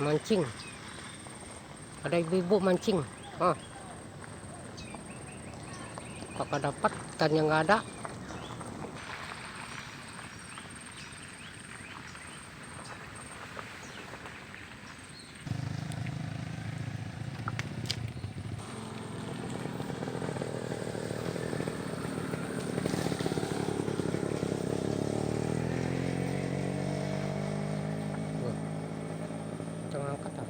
mancing. Ada ibu-ibu mancing. Apakah dapat? Ikannya nggak ada. Jangan angkat. Tuh.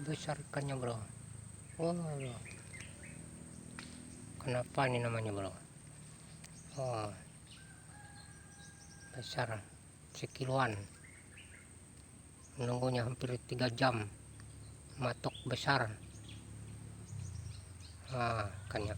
Besar ikannya, bro. Oh, bro. Kenapa ini namanya, bro? Oh, besar, sekiloan. Menunggunya hampir 3 jam. Matok besar. Ikannya.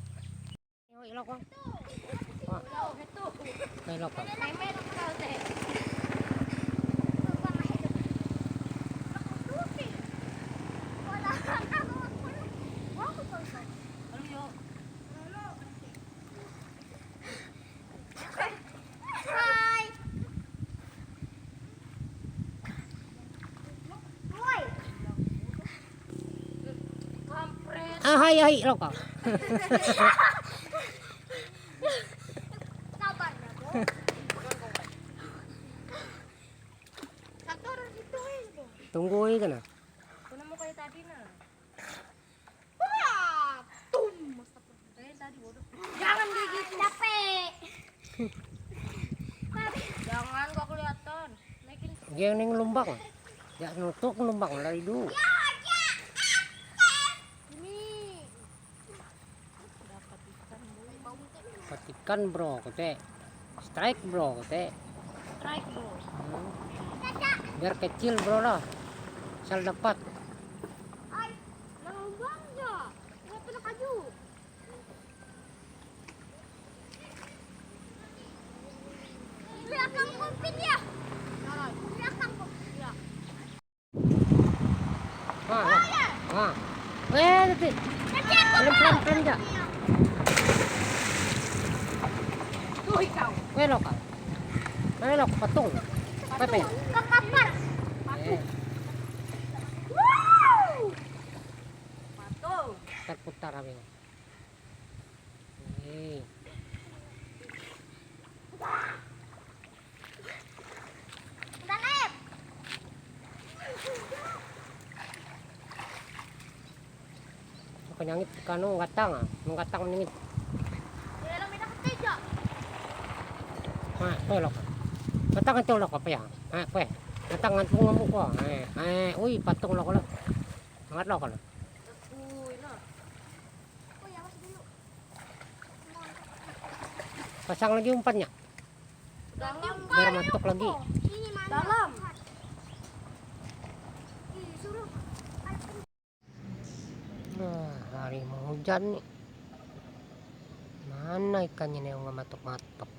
Hai lokal. Tunggu kan? Mau kayak tadi nah. Jangan gigit capek. Jangan kok kelihatan. Naikin. Dia ning lumbang. Ya nutuk lumbang lari dulu. Dapat ikan, bro, kote. Strike, bro, kote. Strike, bro. Biar kecil, bro lah. Asal dapat. Ay, lubang ya. Kenapa na kayu? Belakang kumpin ya. Belakang kumpin ya. Detik. Pelan-pelan aja. Tuh ikaw. Lokal. Lok, patung. Pepe. Kakapar. Wow. Patung. Putar kami. Dalep. Penyangit kanu gatang, menggatang menyangit. Lok. Gatang itu lok apa ya? Gatang ngantung ngomong ko. Uy, patung lok. Angat lok. Pasang lagi umpannya. Dalam. Biar matok lagi. Sini mana? Dalam. Ih, suruh. Nah, hari mau hujan nih. Mana ikannya nih yang nggak matok-matok?